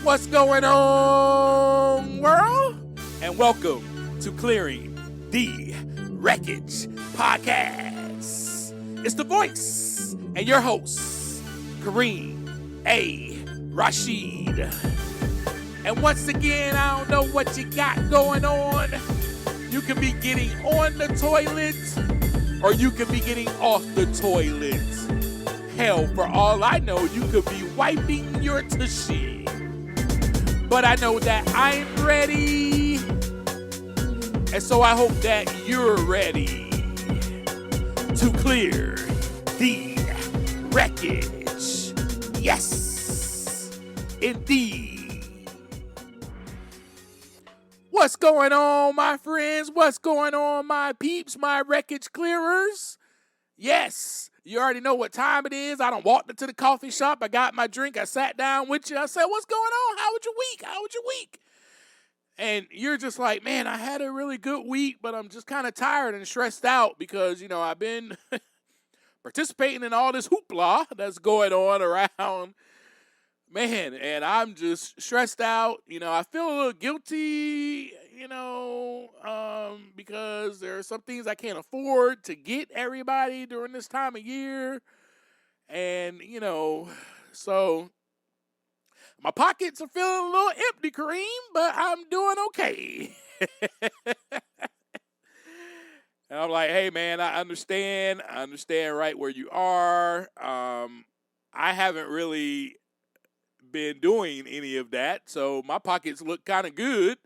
What's going on, world? And welcome to Clearing the Wreckage Podcast. It's the voice and your host, Kareem A. Rashid. And once again, I don't know what you got going on. You can be getting on the toilet or you can be getting off the toilet. Hell, for all I know, you could be wiping your tushy. But I know that I'm ready. And so I hope that you're ready to clear the wreckage. Yes, indeed. What's going on, my friends? What's going on, my peeps, my wreckage clearers? Yes, you already know what time it is. I done walked into the coffee shop. I got my drink. I sat down with you. I said, what's going on? How was your week? How was your week? And you're just like, man, I had a really good week, but I'm just kind of tired and stressed out because, you know, I've been participating in all this hoopla that's going on around. Man, and I'm just stressed out. You know, I feel a little guilty, because there are some things I can't afford to get everybody during this time of year. And, so my pockets are feeling a little empty, Kareem, but I'm doing okay. And I'm like, hey, man, I understand right where you are. I haven't really been doing any of that, so my pockets look kind of good.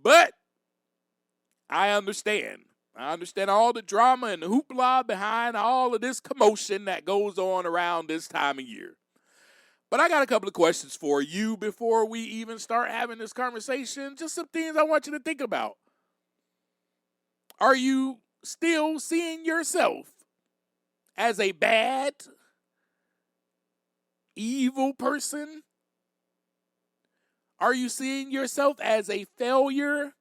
But I understand all the drama and the hoopla behind all of this commotion that goes on around this time of year. But I got a couple of questions for you before we even start having this conversation. Just some things I want you to think about. Are you still seeing yourself as a bad, evil person? Are you seeing yourself as a failure?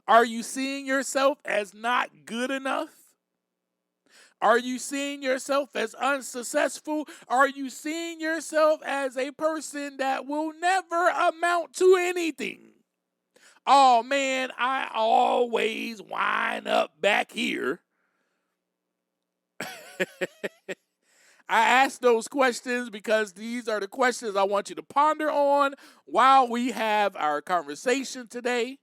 Are you seeing yourself as not good enough? Are you seeing yourself as unsuccessful? Are you seeing yourself as a person that will never amount to anything? Oh man, I always wind up back here. I ask those questions because these are the questions I want you to ponder on while we have our conversation today.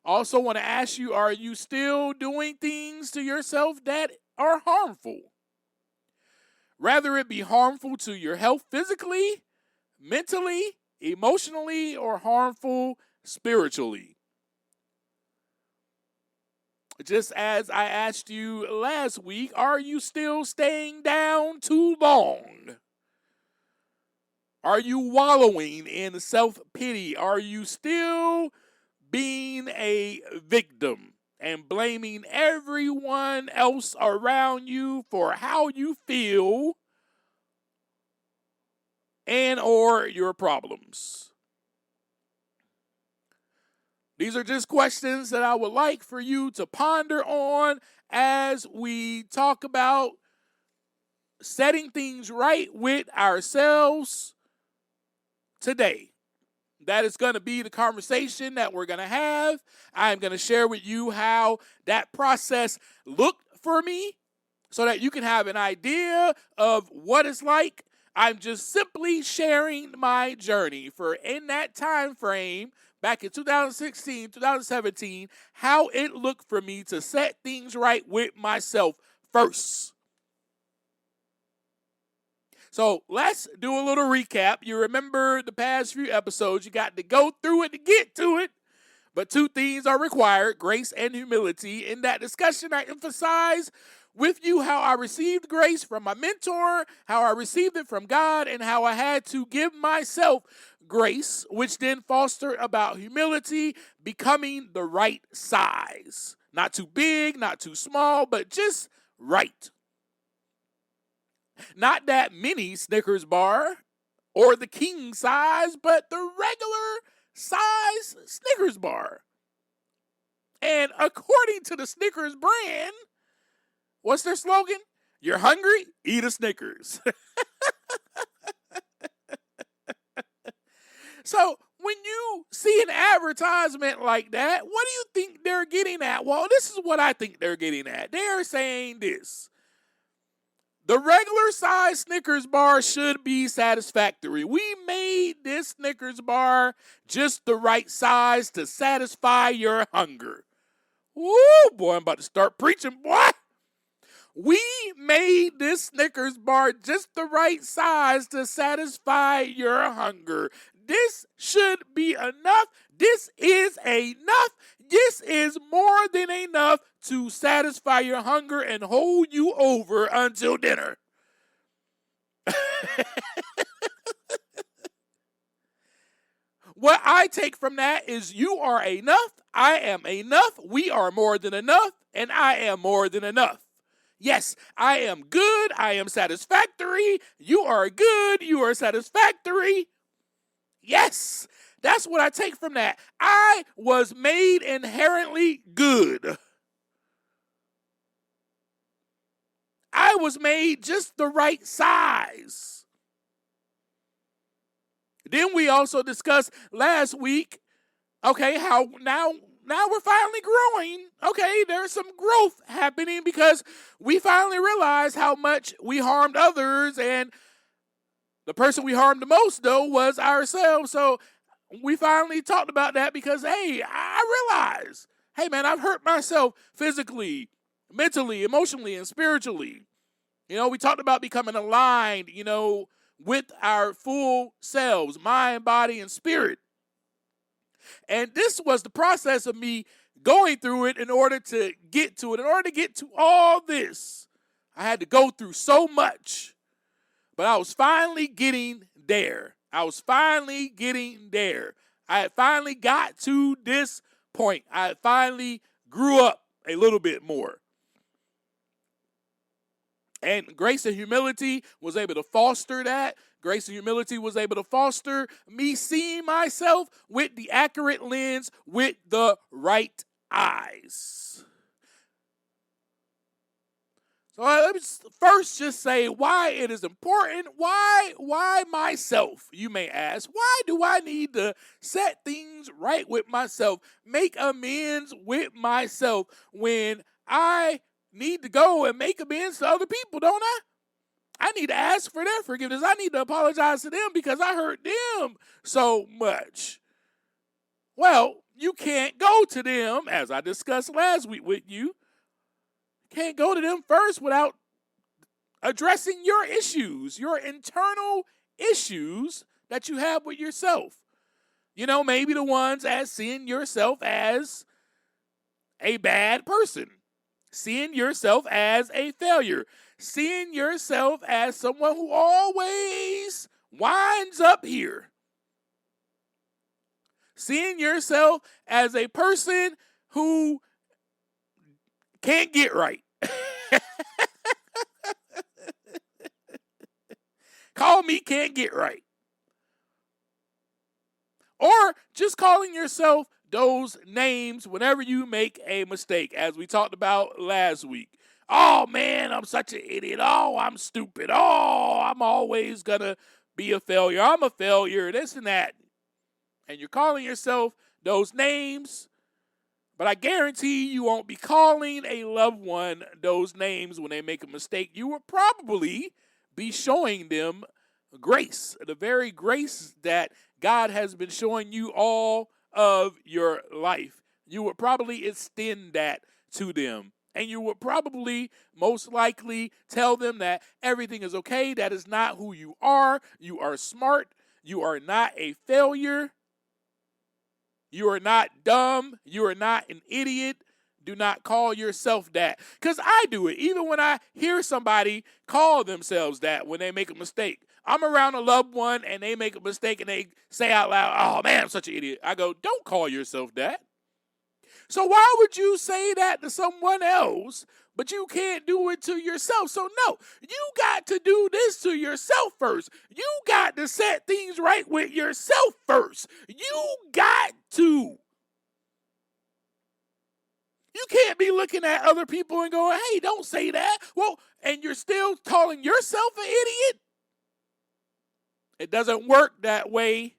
I also want to ask you, are you still doing things to yourself that are harmful? Whether it be harmful to your health physically, mentally, emotionally, or harmful spiritually. Just as I asked you last week, are you still staying down too long? Are you wallowing in self-pity? Are you still being a victim and blaming everyone else around you for how you feel and or your problems? These are just questions that I would like for you to ponder on as we talk about setting things right with ourselves today. That is going to be the conversation that we're going to have. I'm going to share with you how that process looked for me so that you can have an idea of what it's like. I'm just simply sharing my journey for in that time frame back in 2016, 2017, how it looked for me to set things right with myself first. So let's do a little recap. You remember the past few episodes, you got to go through it to get to it. But two things are required, grace and humility. In that discussion, I emphasize with you how I received grace from my mentor, how I received it from God, and how I had to give myself grace, which then fostered about humility, becoming the right size. Not too big, not too small, but just right. Not that mini Snickers bar or the king size, but the regular size Snickers bar. And according to the Snickers brand, what's their slogan? You're hungry? Eat a Snickers. So when you see an advertisement like that, what do you think they're getting at? Well, this is what I think they're getting at. They're saying this. The regular size Snickers bar should be satisfactory. We made this Snickers bar just the right size to satisfy your hunger. Woo, boy, I'm about to start preaching, boy. We made this Snickers bar just the right size to satisfy your hunger. This should be enough. This is enough. This is more than enough to satisfy your hunger and hold you over until dinner. What I take from that is you are enough, I am enough, we are more than enough, and I am more than enough. Yes, I am good, I am satisfactory, you are good, you are satisfactory. Yes, that's what I take from that. I was made inherently good. I was made just the right size. Then we also discussed last week, okay, how now we're finally growing. Okay, there's some growth happening because we finally realized how much we harmed others, and the person we harmed the most, though, was ourselves. So we finally talked about that because, hey, I realized, hey, man, I've hurt myself physically, mentally, emotionally, and spiritually. You know, we talked about becoming aligned, with our full selves, mind, body, and spirit. And this was the process of me going through it in order to get to it. In order to get to all this, I had to go through so much. But I was finally getting there. I had finally got to this point. I finally grew up a little bit more. And grace and humility was able to foster that. Grace and humility was able to foster me seeing myself with the accurate lens, with the right eyes. So let me first just say why it is important. Why myself, you may ask. Why do I need to set things right with myself, make amends with myself when I need to go and make amends to other people, don't I? I need to ask for their forgiveness. I need to apologize to them because I hurt them so much. Well, you can't go to them, as I discussed last week with you. Can't go to them first without addressing your issues, your internal issues that you have with yourself. Maybe the ones as seeing yourself as a bad person, seeing yourself as a failure, seeing yourself as someone who always winds up here, seeing yourself as a person who can't get right. Call me can't get right. Or just calling yourself those names whenever you make a mistake, as we talked about last week. Oh, man, I'm such an idiot. Oh, I'm stupid. Oh, I'm always going to be a failure. I'm a failure, this and that. And you're calling yourself those names, but I guarantee you won't be calling a loved one those names when they make a mistake. You will probably be showing them grace, the very grace that God has been showing you all of your life. You would probably extend that to them. And you would probably most likely tell them that everything is okay. That is not who you are. You are smart. You are not a failure. You are not dumb. You are not an idiot. Do not call yourself that. Because I do it. Even when I hear somebody call themselves that when they make a mistake. I'm around a loved one and they make a mistake and they say out loud, oh man, I'm such an idiot. I go, don't call yourself that. So why would you say that to someone else, but you can't do it to yourself? So no, you got to do this to yourself first. You got to set things right with yourself first. You got to. You can't be looking at other people and going, hey, don't say that. Well, and you're still calling yourself an idiot? It doesn't work that way.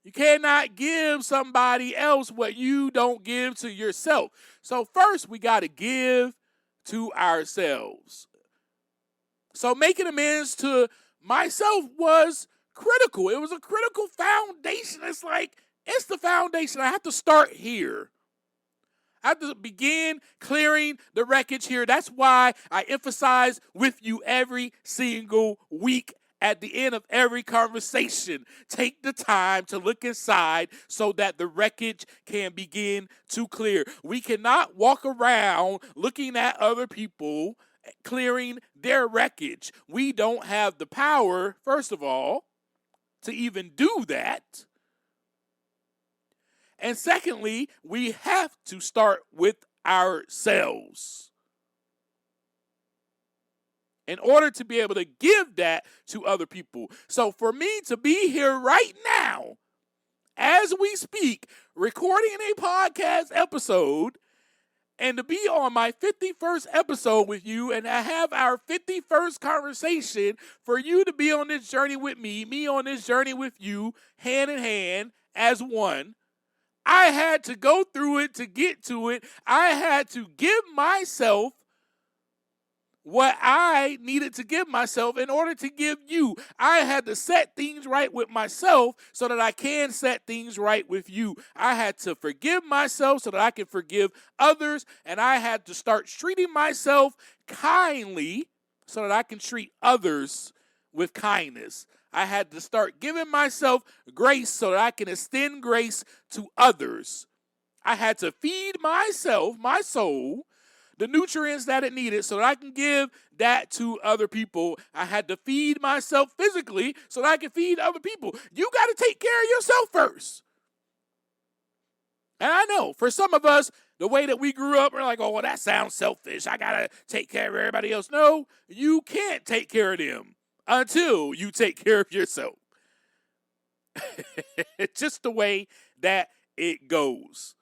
You cannot give somebody else what you don't give to yourself. So first, we got to give to ourselves. So making amends to myself was critical. It was a critical foundation. It's the foundation. I have to start here. I have to begin clearing the wreckage here. That's why I emphasize with you every single week. At the end of every conversation, take the time to look inside so that the wreckage can begin to clear. We cannot walk around looking at other people clearing their wreckage. We don't have the power, first of all, to even do that. And secondly, we have to start with ourselves in order to be able to give that to other people. So for me to be here right now, as we speak, recording a podcast episode, and to be on my 51st episode with you, and I have our 51st conversation, for you to be on this journey with me on this journey with you, hand in hand, as one, I had to go through it to get to it. I had to give myself what I needed to give myself in order to give you. I had to set things right with myself so that I can set things right with you. I had to forgive myself so that I can forgive others, and I had to start treating myself kindly so that I can treat others with kindness. I had to start giving myself grace so that I can extend grace to others. I had to feed myself, my soul, the nutrients that it needed so that I can give that to other people. I had to feed myself physically so that I can feed other people. You got to take care of yourself first. And I know for some of us, the way that we grew up, we're like, oh, well, that sounds selfish. I got to take care of everybody else. No, you can't take care of them until you take care of yourself. It's just the way that it goes.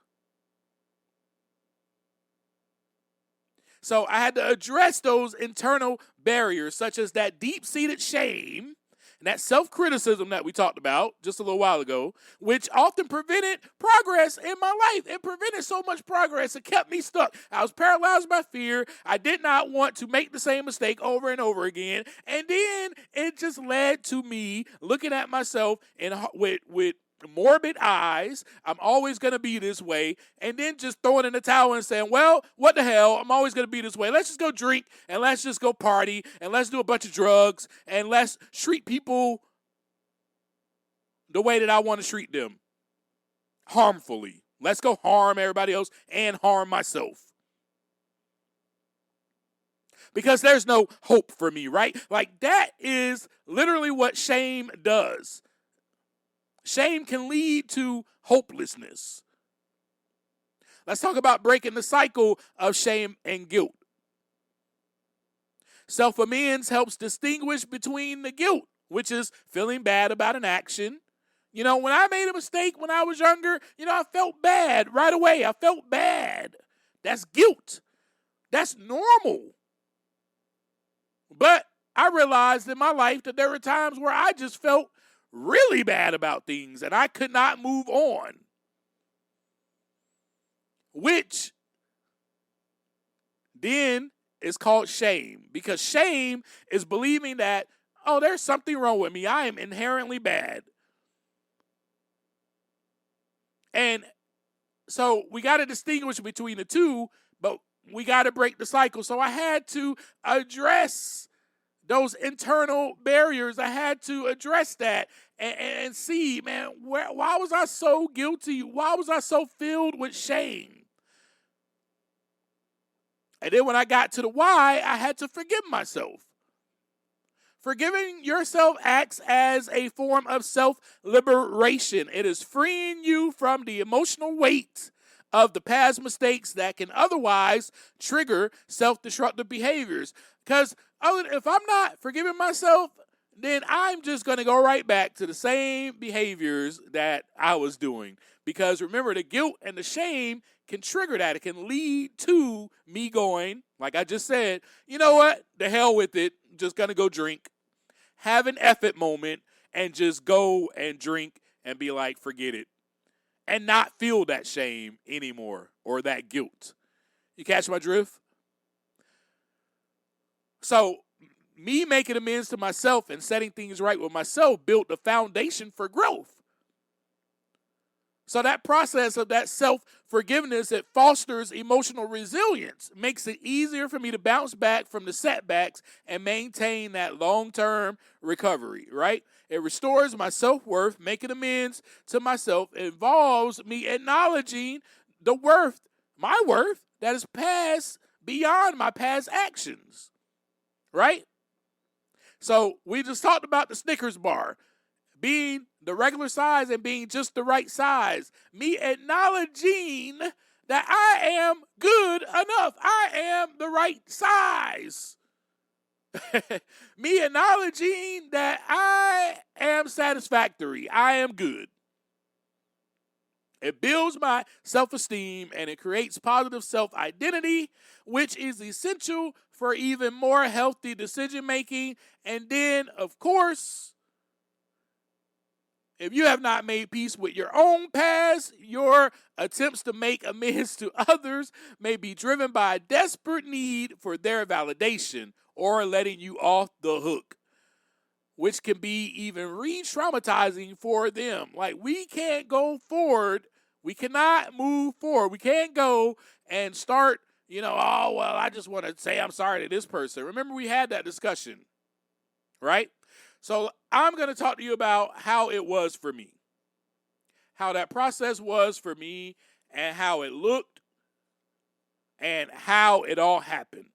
So I had to address those internal barriers, such as that deep-seated shame and that self-criticism that we talked about just a little while ago, which often prevented progress in my life. It prevented so much progress. It kept me stuck. I was paralyzed by fear. I did not want to make the same mistake over and over again. And then it just led to me looking at myself with morbid eyes. I'm always going to be this way. And then just throwing in the towel and saying, well, what the hell? I'm always going to be this way. Let's just go drink and let's just go party and let's do a bunch of drugs and let's treat people the way that I want to treat them, harmfully. Let's go harm everybody else and harm myself. Because there's no hope for me, right? Like, that is literally what shame does. Shame can lead to hopelessness. Let's talk about breaking the cycle of shame and guilt. Self-amends helps distinguish between the guilt, which is feeling bad about an action. You know, when I made a mistake when I was younger, I felt bad right away. I felt bad. That's guilt. That's normal. But I realized in my life that there were times where I just felt really bad about things and I could not move on, which then is called shame, because shame is believing that, oh, there's something wrong with me. I am inherently bad. And so we got to distinguish between the two, but we got to break the cycle. So I had to address those internal barriers. I had to address that and see, man, why was I so guilty? Why was I so filled with shame? And then when I got to the why, I had to forgive myself. Forgiving yourself acts as a form of self-liberation. It is freeing you from the emotional weight of the past mistakes that can otherwise trigger self-destructive behaviors. Because if I'm not forgiving myself, then I'm just going to go right back to the same behaviors that I was doing. Because remember, the guilt and the shame can trigger that. It can lead to me going, like I just said, you know what? The hell with it. I'm just going to go drink. have an effort moment, and just go and drink and be like, forget it. And not feel that shame anymore or that guilt. You catch my drift? So, me making amends to myself and setting things right with myself built the foundation for growth. So that process of that self-forgiveness, it fosters emotional resilience, makes it easier for me to bounce back from the setbacks and maintain that long-term recovery, right? It restores my self-worth. Making amends to myself involves me acknowledging the worth, my worth, that is past beyond my past actions, right? So we just talked about the Snickers bar being the regular size and being just the right size. Me acknowledging that I am good enough. I am the right size. Me acknowledging that I am satisfactory. I am good. It builds my self-esteem and it creates positive self-identity, which is essential for even more healthy decision-making. And then, of course, if you have not made peace with your own past, your attempts to make amends to others may be driven by a desperate need for their validation or letting you off the hook, which can be even re-traumatizing for them. Like, we can't go forward. We cannot move forward. We can't go and start, oh, well, I just want to say I'm sorry to this person. Remember, we had that discussion, right? So I'm going to talk to you about how it was for me, how that process was for me, and how it looked, and how it all happened.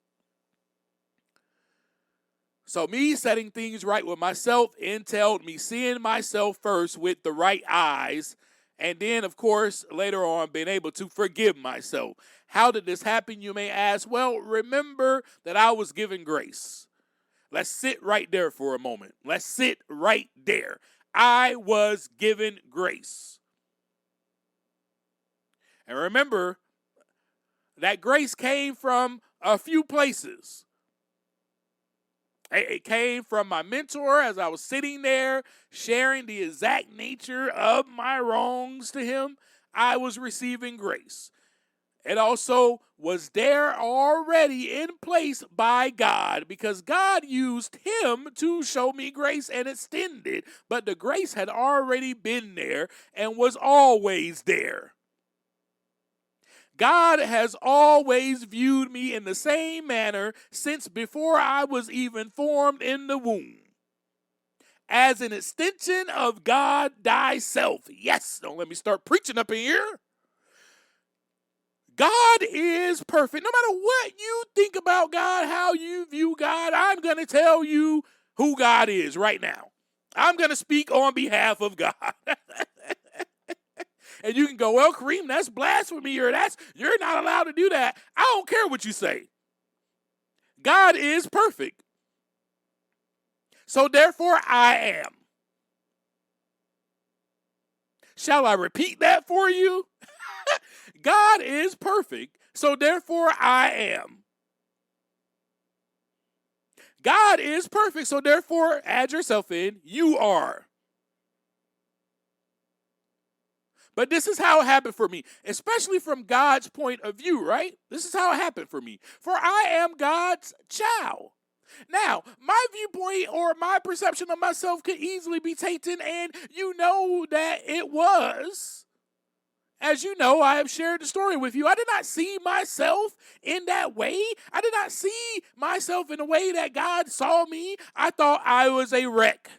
So me setting things right with myself entailed me seeing myself first with the right eyes, and then, of course, later on, being able to forgive myself. How did this happen, you may ask? Well, remember that I was given grace. Let's sit right there for a moment. Let's sit right there. I was given grace. And remember, that grace came from a few places. It came from my mentor as I was sitting there sharing the exact nature of my wrongs to him. I was receiving grace. It also was there already in place by God because God used him to show me grace and extend it. But the grace had already been there and was always there. God has always viewed me in the same manner since before I was even formed in the womb. As an extension of God thyself. Yes, don't let me start preaching up in here. God is perfect. No matter what you think about God, how you view God, I'm going to tell you who God is right now. I'm going to speak on behalf of God. And you can go, well, Kareem, that's blasphemy, or you're not allowed to do that. I don't care what you say. God is perfect. So therefore, I am. Shall I repeat that for you? God is perfect, so therefore I am. God is perfect, so therefore add yourself in, you are. But this is how it happened for me, especially from God's point of view, right? This is how it happened for me. For I am God's child. Now, my viewpoint or my perception of myself could easily be tainted, and you know that it was. As you know, I have shared the story with you. I did not see myself in that way. I did not see myself in the way that God saw me. I thought I was a wreck.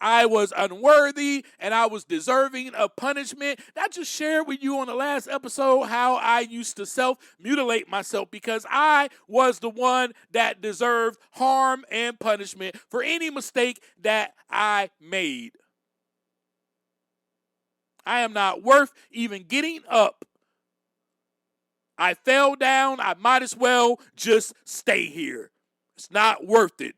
I was unworthy and I was deserving of punishment. I just shared with you on the last episode how I used to self-mutilate myself because I was the one that deserved harm and punishment for any mistake that I made. I am not worth even getting up. I fell down. I might as well just stay here. It's not worth it.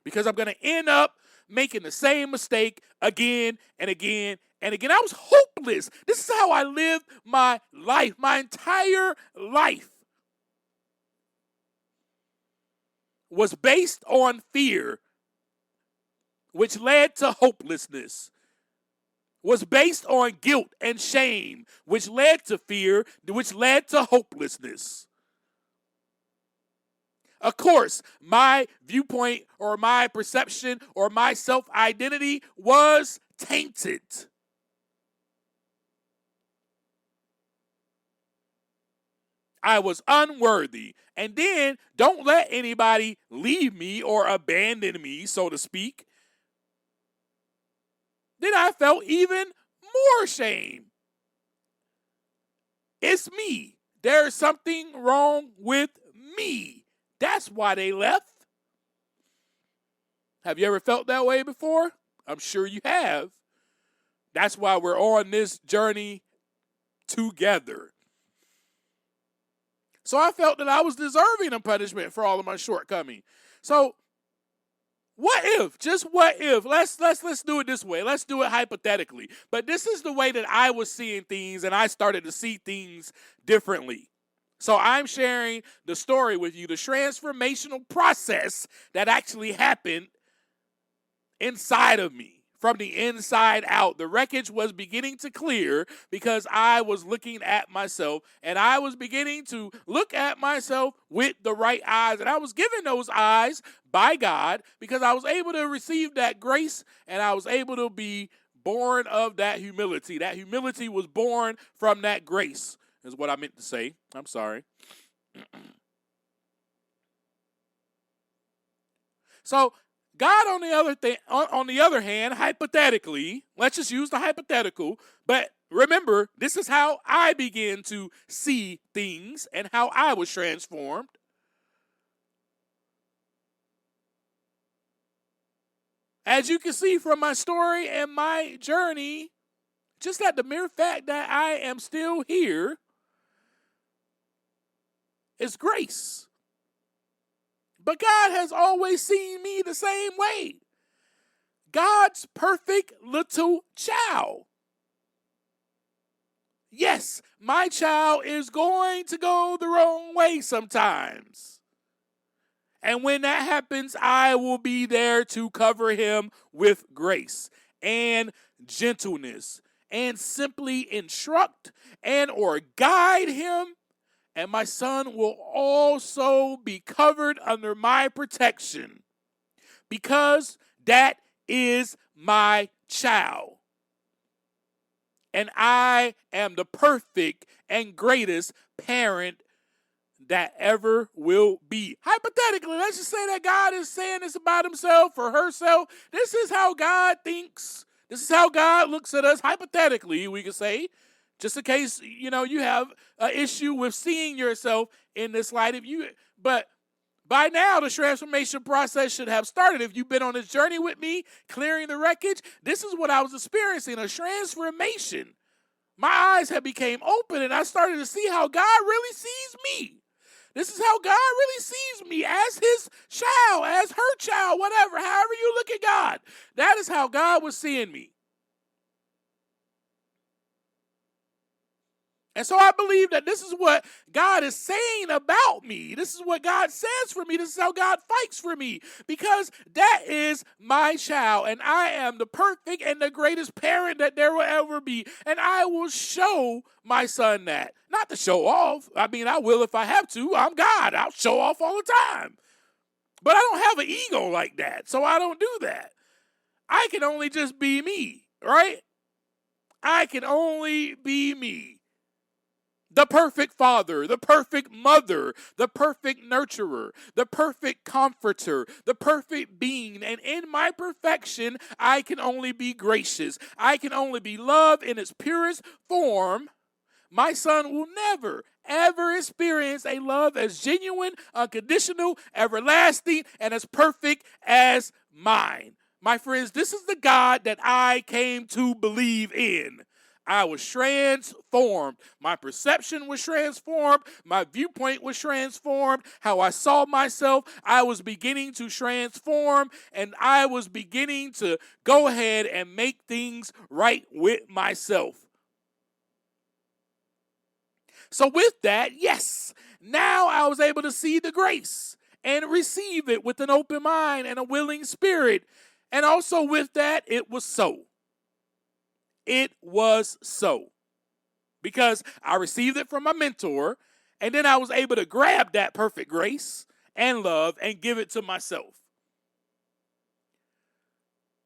Because I'm going to end up making the same mistake again and again and again. I was hopeless. This is how I lived my life, my entire life was based on fear which led to hopelessness, was based on guilt and shame, which led to fear, which led to hopelessness. Of course, my viewpoint or my perception or my self-identity was tainted. I was unworthy. And then don't let anybody leave me or abandon me, so to speak. Then I felt even more shame. It's me. There's something wrong with me. That's why they left. Have you ever felt that way before? I'm sure you have. That's why we're on this journey together. So I felt that I was deserving of punishment for all of my shortcomings. So what if? Just what if? Let's do it this way. Let's do it hypothetically. But this is the way that I was seeing things, and I started to see things differently. So I'm sharing the story with you, the transformational process that actually happened inside of me. From the inside out, the wreckage was beginning to clear because I was looking at myself, and I was beginning to look at myself with the right eyes. And I was given those eyes by God because I was able to receive that grace, and I was able to be born of that humility. That humility was born from that grace, is what I meant to say. I'm sorry. So God, on the other hand, hypothetically, let's just use the hypothetical, but remember, this is how I began to see things and how I was transformed. As you can see from my story and my journey, just that the mere fact that I am still here is grace. But God has always seen me the same way. God's perfect little child. Yes, my child is going to go the wrong way sometimes. And when that happens, I will be there to cover him with grace and gentleness and simply instruct and or guide him. And my son will also be covered under my protection because that is my child. And I am the perfect and greatest parent that ever will be. Hypothetically, let's just say that God is saying this about himself or herself. This is how God thinks. This is how God looks at us. Hypothetically, we could say. Just in case, you have an issue with seeing yourself in this light. But by now, the transformation process should have started. If you've been on this journey with me, clearing the wreckage, this is what I was experiencing, a transformation. My eyes have became open, and I started to see how God really sees me. This is how God really sees me as his child, as her child, whatever, however you look at God. That is how God was seeing me. And so I believe that this is what God is saying about me. This is what God says for me. This is how God fights for me. Because that is my child. And I am the perfect and the greatest parent that there will ever be. And I will show my son that. Not to show off. I mean, I will if I have to. I'm God. I'll show off all the time. But I don't have an ego like that. So I don't do that. I can only just be me. Right? I can only be me. The perfect father, the perfect mother, the perfect nurturer, the perfect comforter, the perfect being. And in my perfection, I can only be gracious. I can only be love in its purest form. My son will never, ever experience a love as genuine, unconditional, everlasting, and as perfect as mine. My friends, this is the God that I came to believe in. I was transformed. My perception was transformed. My viewpoint was transformed. How I saw myself, I was beginning to transform, and I was beginning to go ahead and make things right with myself. So with that, yes, now I was able to see the grace and receive it with an open mind and a willing spirit. And also with that, it was so. It was so. Because I received it from my mentor, and then I was able to grab that perfect grace and love and give it to myself.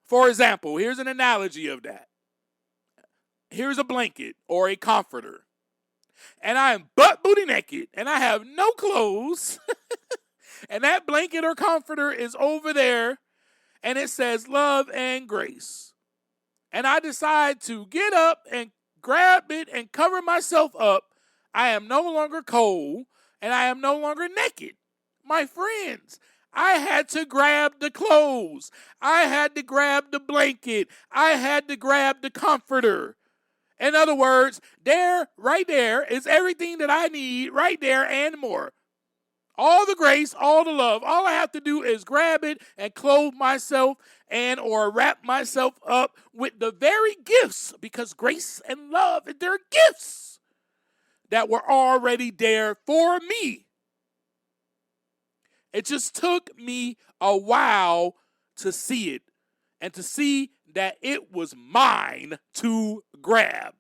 For example, here's an analogy of that. Here's a blanket or a comforter, and I am butt booty naked, and I have no clothes, and that blanket or comforter is over there, and it says love and grace. And I decide to get up and grab it and cover myself up. I am no longer cold, and I am no longer naked. My friends, I had to grab the clothes. I had to grab the blanket. I had to grab the comforter. In other words, right there is everything that I need right there and more. All the grace, all the love. All I have to do is grab it and clothe myself and or wrap myself up with the very gifts, because grace and love, they're gifts that were already there for me. It just took me a while to see it and to see that it was mine to grab.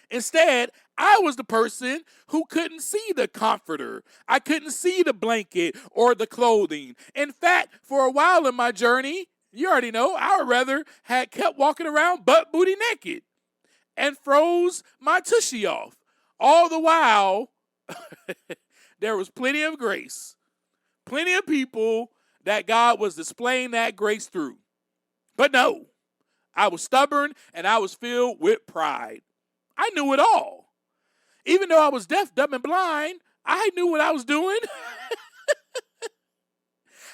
Instead, I was the person who couldn't see the comforter. I couldn't see the blanket or the clothing. In fact, for a while in my journey, you already know, I would rather had kept walking around butt booty naked and froze my tushy off. All the while, there was plenty of grace, plenty of people that God was displaying that grace through. But no, I was stubborn and I was filled with pride. I knew it all. Even though I was deaf, dumb, and blind, I knew what I was doing.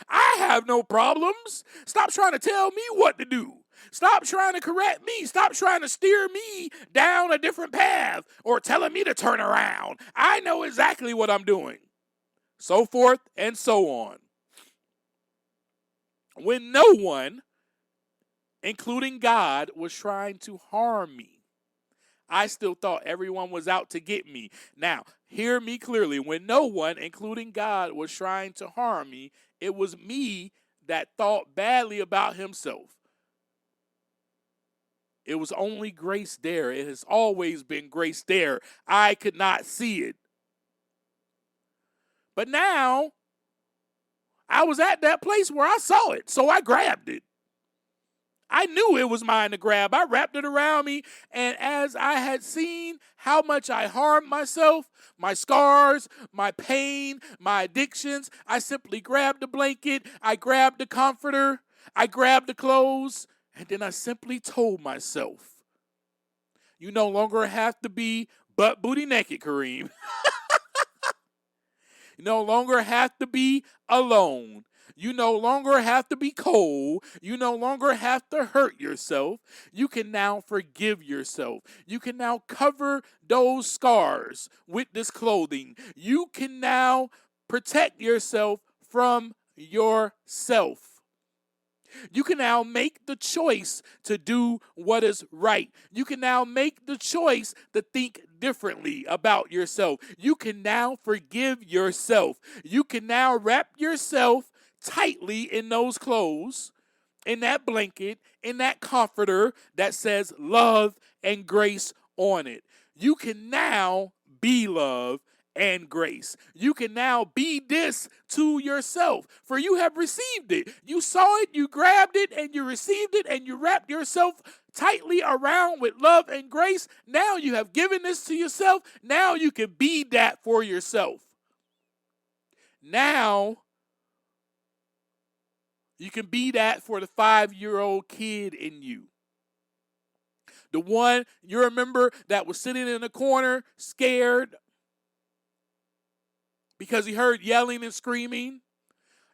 I have no problems. Stop trying to tell me what to do. Stop trying to correct me. Stop trying to steer me down a different path or telling me to turn around. I know exactly what I'm doing. So forth and so on. When no one, including God, was trying to harm me, I still thought everyone was out to get me. Now, hear me clearly. When no one, including God, was trying to harm me, it was me that thought badly about himself. It was only grace there. It has always been grace there. I could not see it. But now, I was at that place where I saw it, so I grabbed it. I knew it was mine to grab. I wrapped it around me, and as I had seen how much I harmed myself, my scars, my pain, my addictions, I simply grabbed the blanket, I grabbed the comforter, I grabbed the clothes, and then I simply told myself, you no longer have to be butt booty naked, Kareem. You no longer have to be alone. You no longer have to be cold. You no longer have to hurt yourself. You can now forgive yourself. You can now cover those scars with this clothing. You can now protect yourself from yourself. You can now make the choice to do what is right. You can now make the choice to think differently about yourself. You can now forgive yourself. You can now wrap yourself tightly in those clothes, in that blanket, in that comforter that says love and grace on it. You can now be love and grace. You can now be this to yourself, for you have received it. You saw it, you grabbed it, and you received it, and you wrapped yourself tightly around with love and grace. Now you have given this to yourself. Now you can be that for yourself. Now you can be that for the 5-year-old kid in you. The one you remember that was sitting in the corner, scared because he heard yelling and screaming.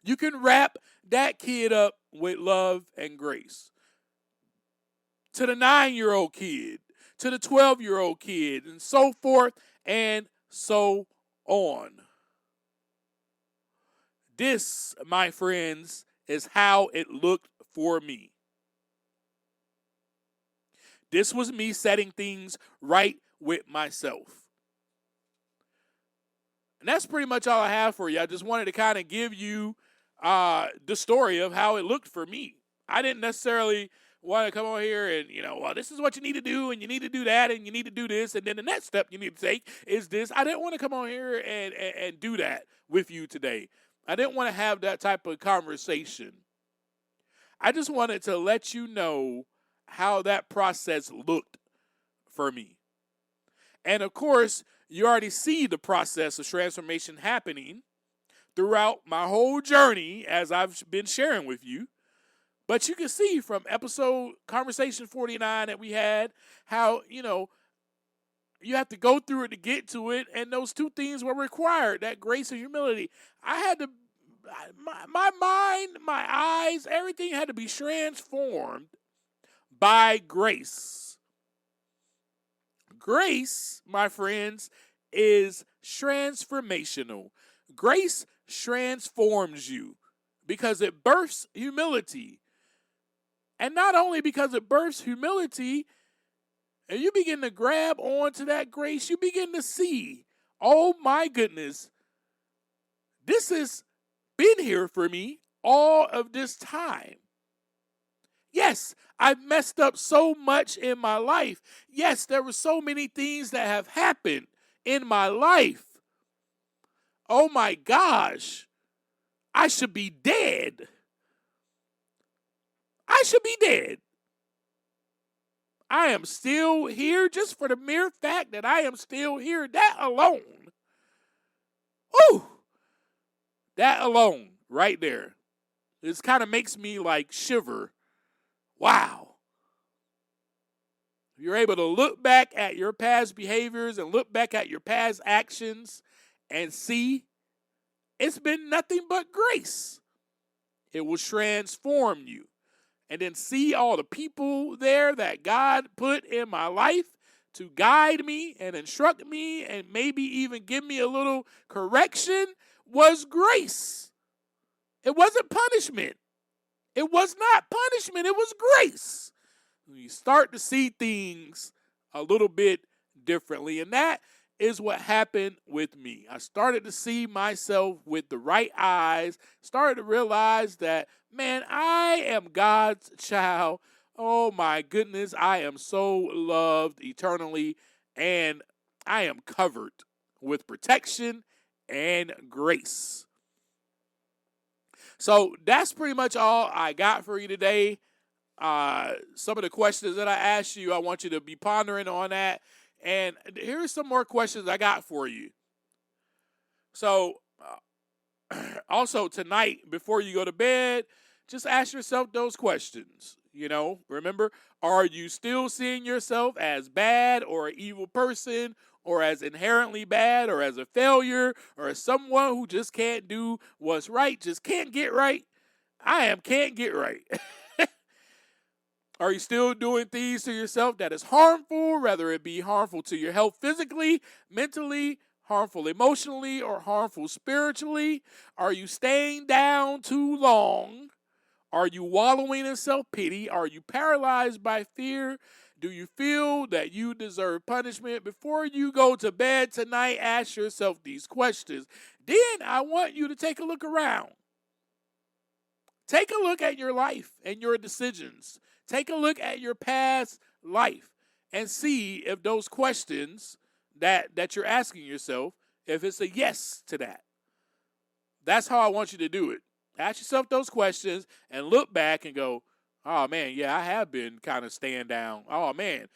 You can wrap that kid up with love and grace. To the 9-year-old kid, to the 12-year-old kid, and so forth and so on. This, my friends, is how it looked for me. This was me setting things right with myself. And that's pretty much all I have for you. I just wanted to kind of give you the story of how it looked for me. I didn't necessarily want to come on here and, well, this is what you need to do, and you need to do that, and you need to do this, and then the next step you need to take is this. I didn't want to come on here and do that with you today. I didn't want to have that type of conversation. I just wanted to let you know how that process looked for me. And of course, you already see the process of transformation happening throughout my whole journey as I've been sharing with you. But you can see from episode conversation 49 that we had how, you have to go through it to get to it. And those two things were required, that grace and humility. I had to, my mind, my eyes, everything had to be transformed by grace. Grace, my friends, is transformational. Grace transforms you because it births humility. And not only because it births humility, and you begin to grab onto that grace, you begin to see, oh my goodness, this has been here for me all of this time. Yes, I've messed up so much in my life. Yes, there were so many things that have happened in my life. Oh my gosh, I should be dead. I should be dead. I am still here just for the mere fact that I am still here. That alone. Whew. That alone right there. This kind of makes me like shiver. Wow. You're able to look back at your past behaviors and look back at your past actions and see it's been nothing but grace. It will transform you. And then see all the people there that God put in my life to guide me and instruct me and maybe even give me a little correction was grace. It wasn't punishment. It was not punishment. It was grace. You start to see things a little bit differently. And that is what happened with me. I started to see myself with the right eyes, started to realize that, man, I am God's child. Oh my goodness, I am so loved eternally, and I am covered with protection and grace. So that's pretty much all I got for you today. Some of the questions that I asked you, I want you to be pondering on that. And here's some more questions I got for you. So, also tonight, before you go to bed, just ask yourself those questions. Remember, are you still seeing yourself as bad or an evil person, or as inherently bad, or as a failure, or as someone who just can't do what's right, just can't get right? Can't get right. Are you still doing things to yourself that is harmful, whether it be harmful to your health physically, mentally, harmful emotionally, or harmful spiritually? Are you staying down too long? Are you wallowing in self-pity? Are you paralyzed by fear? Do you feel that you deserve punishment? Before you go to bed tonight, ask yourself these questions. Then I want you to take a look around. Take a look at your life and your decisions. Take a look at your past life and see if those questions that you're asking yourself, if it's a yes to that. That's how I want you to do it. Ask yourself those questions and look back and go, oh, man, yeah, I have been kind of staying down. Oh, man,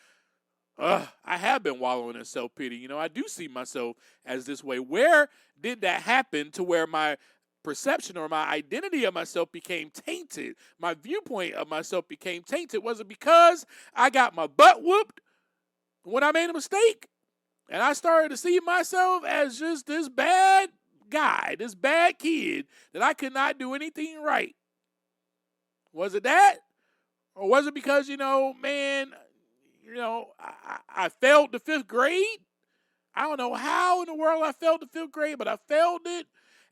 I have been wallowing in self-pity. I do see myself as this way. Where did that happen to where my perception or my identity of myself became tainted? My viewpoint of myself became tainted. Was it because I got my butt whooped when I made a mistake? And I started to see myself as just this bad guy, this bad kid, that I could not do anything right. Was it that? Or was it because, I failed the 5th grade? I don't know how in the world I failed the 5th grade, but I failed it.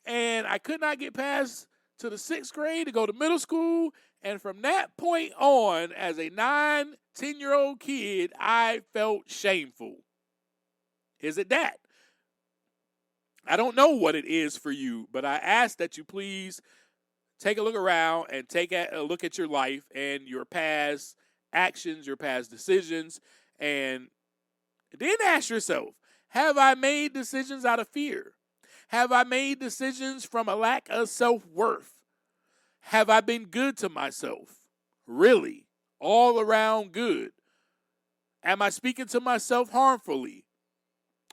And I could not get past to the 6th grade to go to middle school. And from that point on, as a 9, 10-year-old kid, I felt shameful. Is it that? I don't know what it is for you, but I ask that you please take a look around and take a look at your life and your past actions, your past decisions, and then ask yourself, have I made decisions out of fear? Have I made decisions from a lack of self-worth? Have I been good to myself? Really? All around good? Am I speaking to myself harmfully?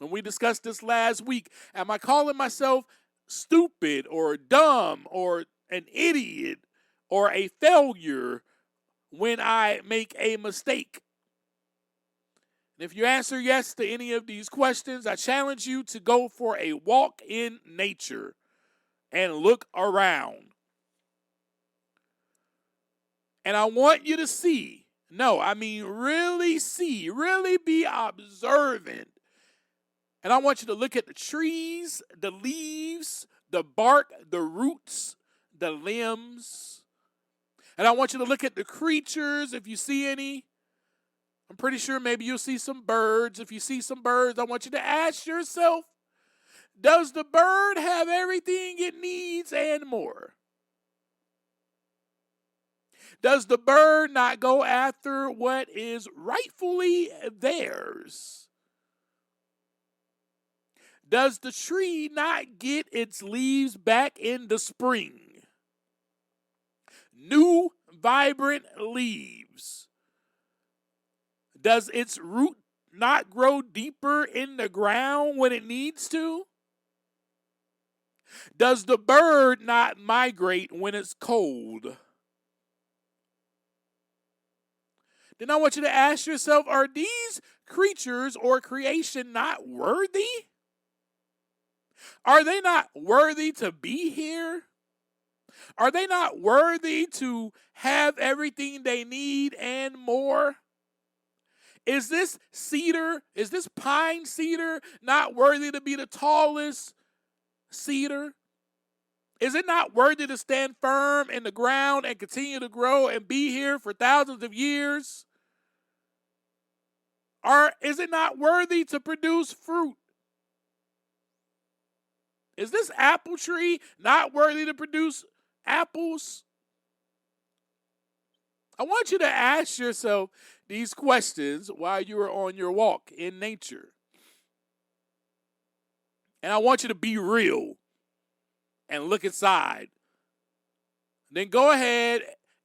And we discussed this last week. Am I calling myself stupid or dumb or an idiot or a failure when I make a mistake? And if you answer yes to any of these questions, I challenge you to go for a walk in nature and look around. And I want you to see, really see, really be observant. And I want you to look at the trees, the leaves, the bark, the roots, the limbs. And I want you to look at the creatures if you see any. I'm pretty sure maybe you'll see some birds. If you see some birds, I want you to ask yourself, does the bird have everything it needs and more? Does the bird not go after what is rightfully theirs? Does the tree not get its leaves back in the spring? New, vibrant leaves. Does its root not grow deeper in the ground when it needs to? Does the bird not migrate when it's cold? Then I want you to ask yourself, are these creatures or creation not worthy? Are they not worthy to be here? Are they not worthy to have everything they need and more? Is this pine cedar not worthy to be the tallest cedar? Is it not worthy to stand firm in the ground and continue to grow and be here for thousands of years? Or is it not worthy to produce fruit? Is this apple tree not worthy to produce apples? I want you to ask yourself these questions while you are on your walk in nature. And I want you to be real and look inside. Then go ahead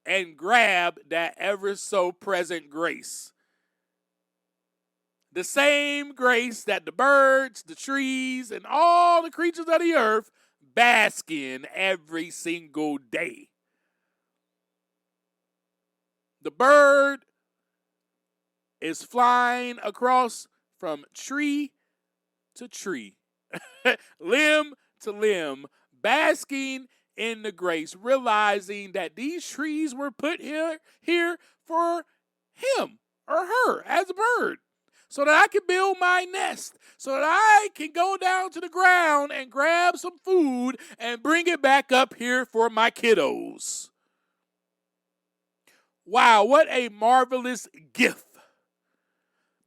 and grab that ever so present grace. The same grace that the birds, the trees, and all the creatures of the earth bask in every single day. The bird is flying across from tree to tree, limb to limb, basking in the grace, realizing that these trees were put here for him or her as a bird, so that I can build my nest, so that I can go down to the ground and grab some food and bring it back up here for my kiddos. Wow, what a marvelous gift,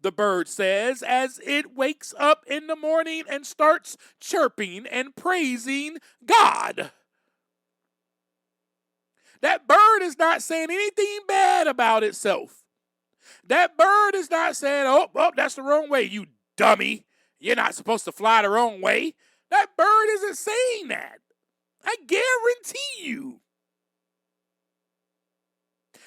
the bird says, as it wakes up in the morning and starts chirping and praising God. That bird is not saying anything bad about itself. That bird is not saying, oh, that's the wrong way, you dummy. You're not supposed to fly the wrong way. That bird isn't saying that. I guarantee you.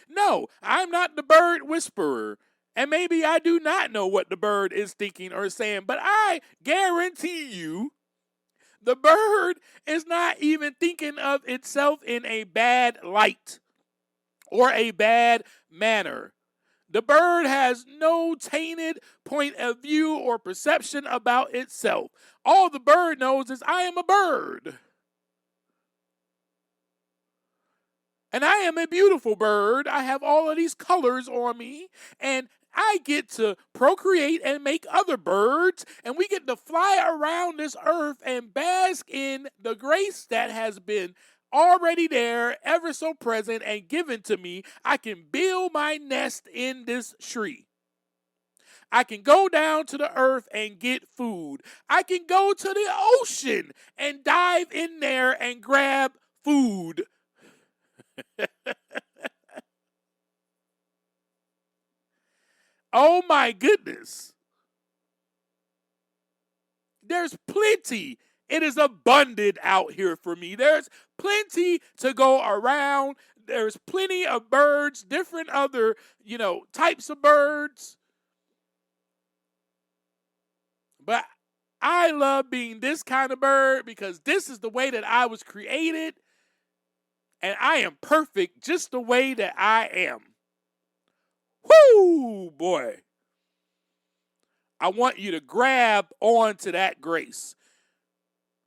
No, I'm not the bird whisperer. And maybe I do not know what the bird is thinking or saying, but I guarantee you the bird is not even thinking of itself in a bad light or a bad manner. The bird has no tainted point of view or perception about itself. All the bird knows is, I am a bird. And I am a beautiful bird. I have all of these colors on me. And I get to procreate and make other birds. And we get to fly around this earth and bask in the grace that has been already there, ever so present and given to me. I can build my nest in this tree. I can go down to the earth and get food. I can go to the ocean and dive in there and grab food. Oh my goodness. There's plenty. It is abundant out here for me. There's plenty to go around. There's plenty of birds, different other, types of birds. But I love being this kind of bird because this is the way that I was created. And I am perfect just the way that I am. Whoo, boy. I want you to grab onto that grace.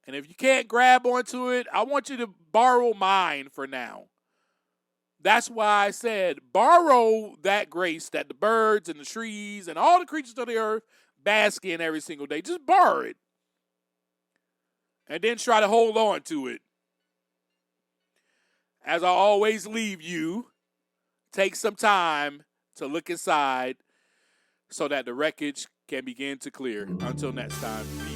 And if you can't grab onto it, I want you to borrow mine for now. That's why I said borrow that grace that the birds and the trees and all the creatures of the earth bask in every single day. Just borrow it. And then try to hold on to it. As I always leave you, take some time to look inside so that the wreckage can begin to clear. Until next time.